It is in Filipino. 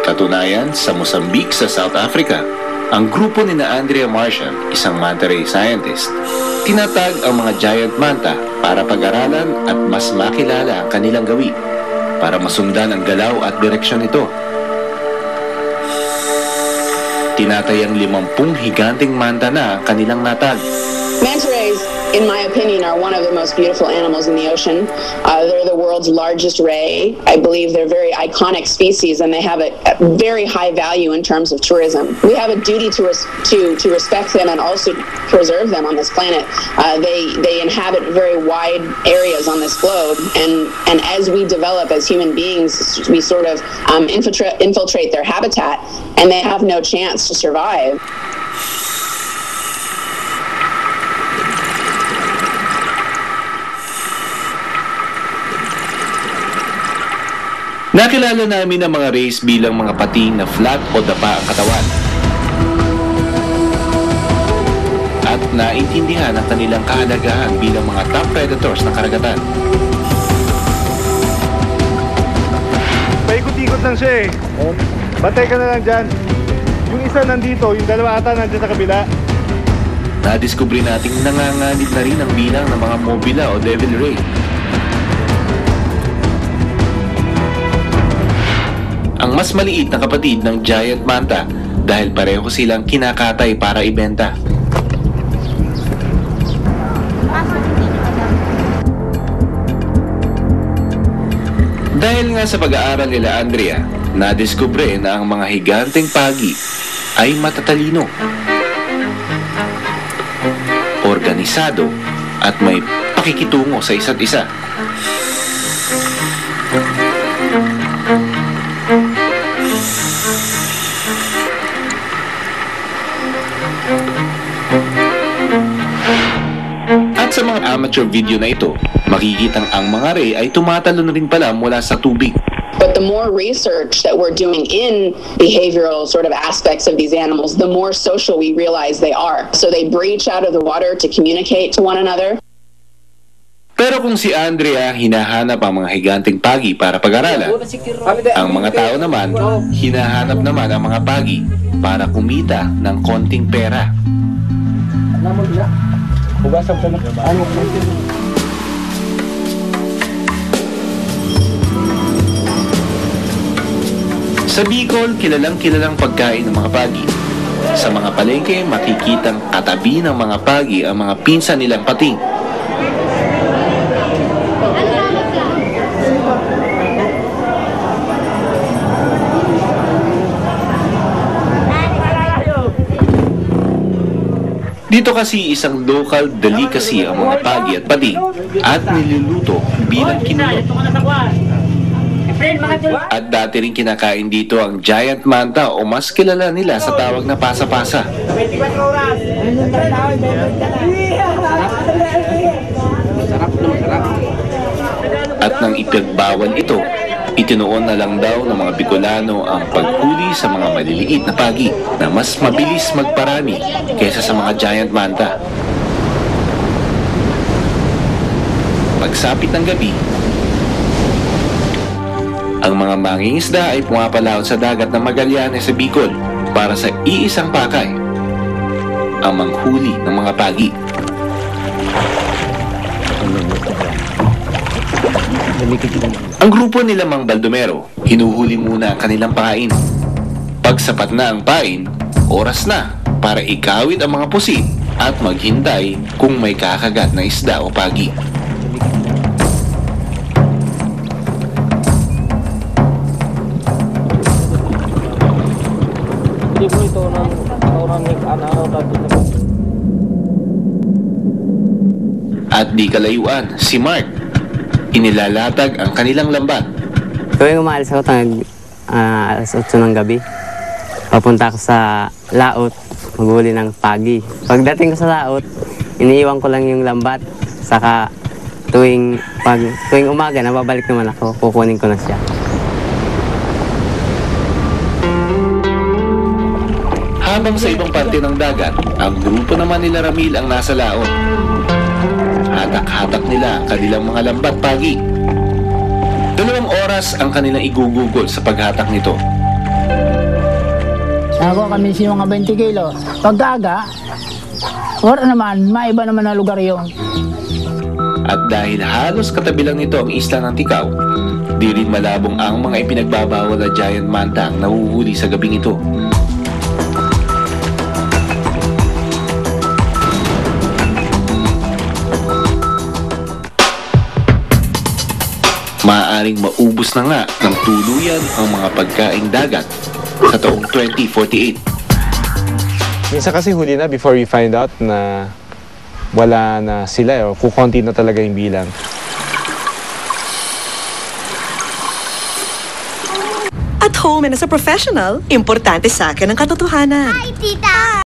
Katunayan, sa Mozambique sa South Africa, ang grupo ni Andrea Marshall, isang manta ray scientist, tinatag ang mga giant manta para pag-aralan at mas makilala ang kanilang gawi para masundan ang galaw at direksyon nito. Tinatayang 50 higanting manta na ang kanilang natag. Manta rays, in my opinion, are one of the most beautiful animals in the ocean. They're the world's largest ray. I believe they're very iconic species, and they have a very high value in terms of tourism. We have a duty to respect them and also preserve them on this planet. They inhabit very wide areas on this globe, and as we develop as human beings, we sort of infiltrate their habitat, and they have no chance to survive. Nakilala namin ang mga rays bilang mga pating na flat o dapa ang katawan. At naintindihan ang kanilang kahalagahan bilang mga top predators ng karagatan. Paikot-ikot lang siya eh. Bantay ka na lang dyan. Yung isa nandito, yung dalawa ata nandyan sa kabila. Nadiskubre nating nanganganib na rin ang bilang ng mga mobila o devil ray. Ang mas maliit na kapatid ng giant manta dahil pareho silang kinakatay para ibenta. Dahil nga sa pag-aaral nila Andrea, nadiskubre na ang mga higanteng pagi ay matatalino, organisado at may pakikitungo sa isa't isa. At sa mga amateur video na ito, makikitang ang mga ray ay tumatalon rin pala mula sa tubig. But the more research that we're doing in behavioral sort of aspects of these animals, the more social we realize they are. So they breach out of the water to communicate to one another. Pero kung si Andrea hinahanap ang mga higanteng pagi para pag-aralan, ang mga tao naman hinahanap naman ang mga pagi para kumita ng konting pera. Sa Bicol, kilalang pagkain ng mga pagi. Sa mga palengke, makikitang katabi ng mga pagi ang mga pinsan nilang pating. Dito kasi isang local delicacy ang mga pagi at pating at niluluto bilang kinulot. At dati rin kinakain dito ang giant manta o mas kilala nila sa tawag na pasa-pasa. At nang ipagbawal ito, itinuon na lang daw ng mga Bicolano ang paghuli sa mga maliliit na pagi na mas mabilis magparami kaysa sa mga giant manta. Pagsapit ng gabi, ang mga mangingisda ay pumapalaot sa dagat ng Magallanes sa Bicol para sa iisang pakay, ang manghuli ng mga pagi. Ang grupo nila Mang Baldomero, hinuhuli muna ang kanilang pain. Pag sapat na ang pain, oras na para ikawit ang mga pusit at maghintay kung may kakagat na isda o pagi. At di kalayuan, si Mark, inilalatag ang kanilang lambat. Tuwing umaalis ako alas 8 ng gabi, papunta ako sa laot, maghuli ng pagi. Pagdating ko sa laot, iniiwan ko lang yung lambat, saka tuwing umaga, nababalik naman ako, kukunin ko na siya. Habang sa ibang parte ng dagat, ang grupo naman nila Ramil ang nasa laot. hinahatak-hatak nila ang kanilang mga lambat pagi. 2 oras ang kanilang igugugol sa paghatak nito. Ako kami siya mga 20 kilo. Pagkaga, or naman, maiba naman na lugar yun. At dahil halos katabi lang nito ang isla ng Tikaw, di rin malabong ang mga ipinagbabawal na giant manta ang nahuhuli sa gabing ito. Maaaring maubos na nga ng tuluyan ang mga pagkaing dagat sa taong 2048. Minsan kasi huli na before we find out na wala na sila o kukunti na talaga yung bilang. At home and as a professional, importante sa akin ang katotohanan. Hi, tita!